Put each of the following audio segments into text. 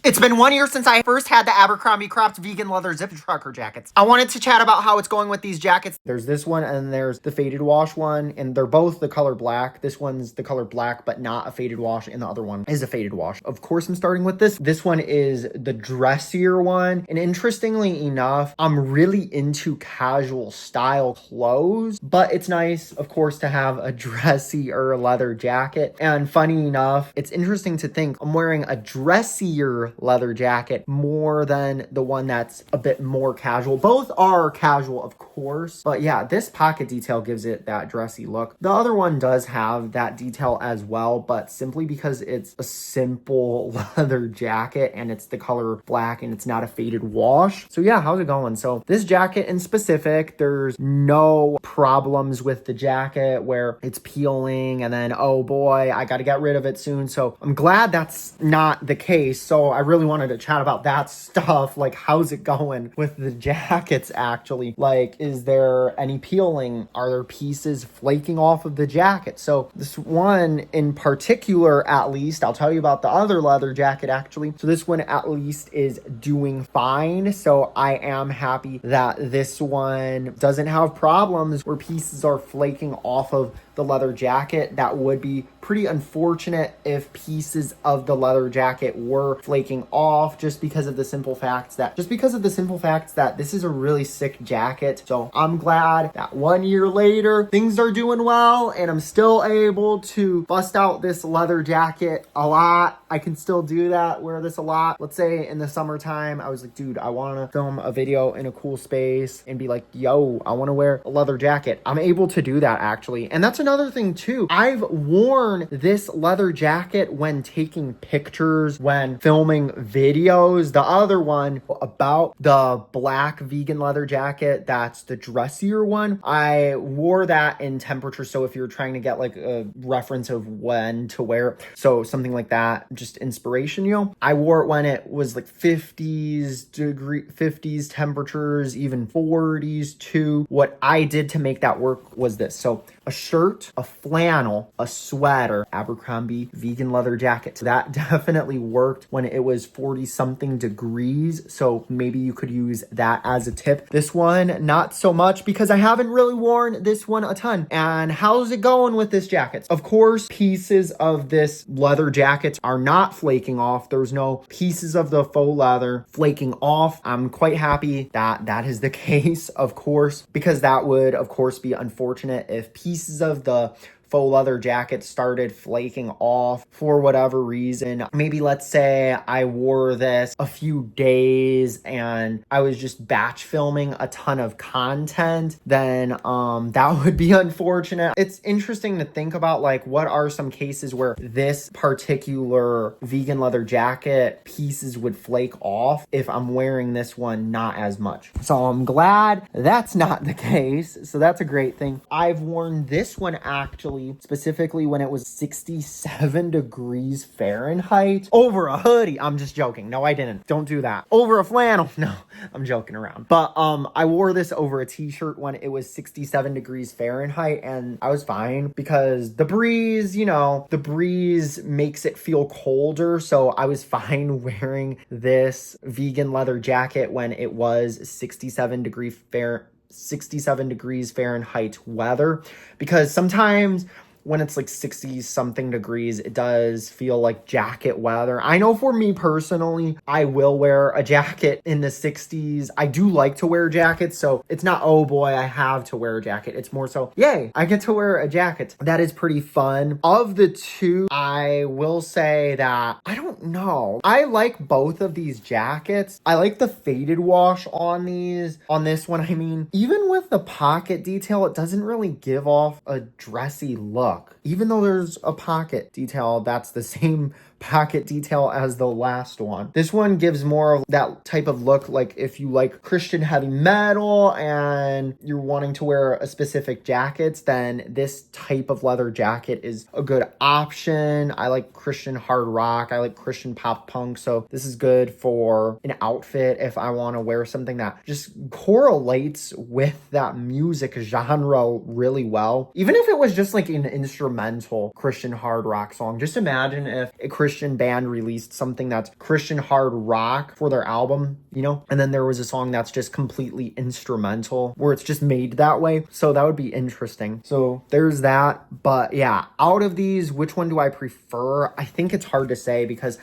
It's been 1 year since I first had the Abercrombie cropped vegan leather zip trucker jackets. I wanted to chat about how it's going with these jackets. There's this one and there's the faded wash one, and they're both the color black. This one's the color black, but not a faded wash, and the other one is a faded wash. Of course, I'm starting with this. This one is the dressier one, and interestingly enough, I'm really into casual style clothes, but it's nice, of course, to have a dressier leather jacket. And funny enough, it's interesting to think I'm wearing a dressier leather jacket more than the one that's a bit more casual. Both are casual, of course, but yeah, this pocket detail gives it that dressy look. The other one does have that detail as well, but simply because it's a simple leather jacket and it's the color black and it's not a faded wash. So yeah, how's it going? So this jacket in specific, there's no problems with the jacket where it's peeling and then, oh boy, I got to get rid of it soon. So I'm glad that's not the case. So I really wanted to chat about that stuff. Like, how's it going with the jackets actually? Like, is there any peeling? Are there pieces flaking off of the jacket? So this one in particular, at least, I'll tell you about the other leather jacket actually. So this one at least is doing fine. So I am happy that this one doesn't have problems where pieces are flaking off of the leather jacket. That would be pretty unfortunate if pieces of the leather jacket were flaking off just because of the simple facts that this is a really sick jacket. So I'm glad that 1 year later things are doing well and I'm still able to bust out this leather jacket a lot. I can still do that, wear this a lot. Let's say in the summertime, I was like, dude, I want to film a video in a cool space and be like, yo, I want to wear a leather jacket. I'm able to do that actually. And that's another thing too. I've worn this leather jacket when taking pictures, when filming videos. The other one about the black vegan leather jacket, that's the dressier one. I wore that in temperature. So if you're trying to get like a reference of when to wear it, so something like that, just inspiration, you know, I wore it when it was like 50s temperatures, even 40s too. What I did to make that work was this. So a shirt, a flannel, a sweater, Abercrombie vegan leather jacket. So that definitely worked when it was 40 something degrees. So maybe you could use that as a tip. This one, not so much because I haven't really worn this one a ton. And how's it going with this jacket? Of course, pieces of this leather jacket are not flaking off. There's no pieces of the faux leather flaking off. I'm quite happy that that is the case, of course, because that would, of course, be unfortunate if pieces of the faux leather jacket started flaking off for whatever reason. Maybe let's say I wore this a few days and I was just batch filming a ton of content, then that would be unfortunate. It's interesting to think about, like, what are some cases where this particular vegan leather jacket pieces would flake off if I'm wearing this one not as much. So I'm glad that's not the case. So that's a great thing. I've worn this one actually specifically when it was 67 degrees Fahrenheit over a hoodie. I'm just joking. No, I didn't. Don't do that. Over a flannel. No, I'm joking around. But I wore this over a t-shirt when it was 67 degrees Fahrenheit and I was fine because the breeze, you know, the breeze makes it feel colder. So I was fine wearing this vegan leather jacket when it was 67 degrees Fahrenheit weather, because sometimes when it's like 60 something degrees, it does feel like jacket weather. I know for me personally, I will wear a jacket in the 60s. I do like to wear jackets, so it's not, oh boy, I have to wear a jacket. It's more so, yay, I get to wear a jacket. That is pretty fun. Of the two, I will say that, I don't know. I like both of these jackets. I like the faded wash on this one. I mean, even with the pocket detail, it doesn't really give off a dressy look. Even though there's a pocket detail, that's the same pocket detail as the last one. This one gives more of that type of look, like if you like Christian heavy metal and you're wanting to wear a specific jacket, then this type of leather jacket is a good option. I like Christian hard rock. I like Christian pop punk. So this is good for an outfit if I want to wear something that just correlates with that music genre really well. Even if it was just like an instrumental Christian hard rock song. Just imagine if a Christian Christian band released something that's Christian hard rock for their album, you know? And then there was a song that's just completely instrumental where it's just made that way. So that would be interesting. So there's that. But yeah, out of these, which one do I prefer? I think it's hard to say because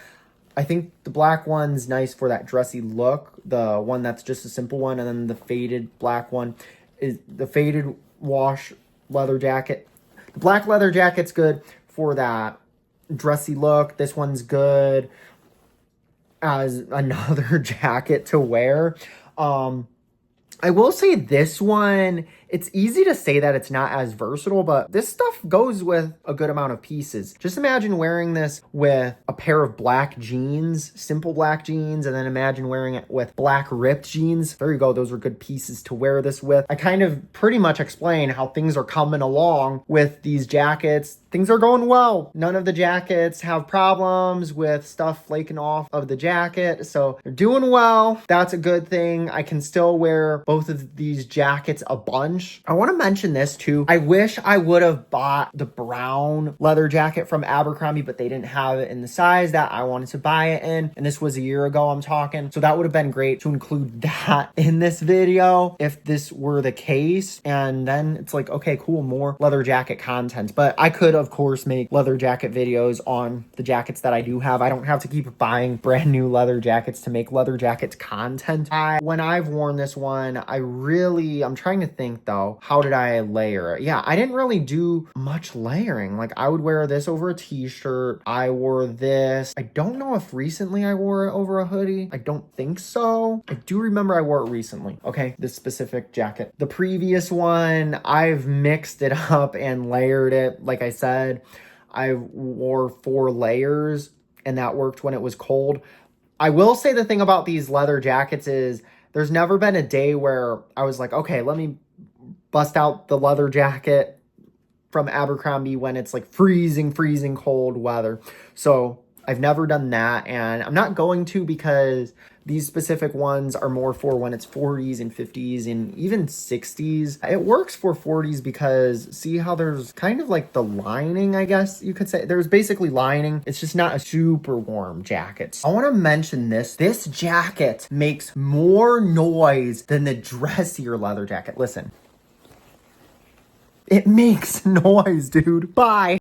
I think the black one's nice for that dressy look. The one that's just a simple one. And then the faded black one is the faded wash leather jacket. The black leather jacket's good for that dressy look. This one's good as another jacket to wear. I will say this one, it's easy to say that it's not as versatile, but this stuff goes with a good amount of pieces. Just imagine wearing this with a pair of black jeans, simple black jeans, and then imagine wearing it with black ripped jeans. There you go. Those are good pieces to wear this with. I kind of pretty much explain how things are coming along with these jackets. Things are going well. None of the jackets have problems with stuff flaking off of the jacket. So they're doing well. That's a good thing. I can still wear both of these jackets a bunch. I want to mention this too. I wish I would have bought the brown leather jacket from Abercrombie, but they didn't have it in the size that I wanted to buy it in. And this was a year ago I'm talking. So that would have been great to include that in this video if this were the case. And then it's like, okay, cool, more leather jacket content. But I could, of course, make leather jacket videos on the jackets that I do have. I don't have to keep buying brand new leather jackets to make leather jackets content. When I've worn this one, I'm trying to think though, how did I layer it? Yeah, I didn't really do much layering. Like I would wear this over a t-shirt. I wore this. I don't know if recently I wore it over a hoodie. I don't think so. I do remember I wore it recently. Okay, this specific jacket. The previous one, I've mixed it up and layered it. Like I said, I wore 4 layers and that worked when it was cold. I will say the thing about these leather jackets is there's never been a day where I was like, okay, let me bust out the leather jacket from Abercrombie when it's like freezing cold weather. So I've never done that, and I'm not going to because these specific ones are more for when it's 40s and 50s and even 60s. It works for 40s because see how there's kind of like the lining, I guess you could say. There's basically lining. It's just not a super warm jacket. I want to mention this. This jacket makes more noise than the dressier leather jacket. Listen. It makes noise, dude. Bye.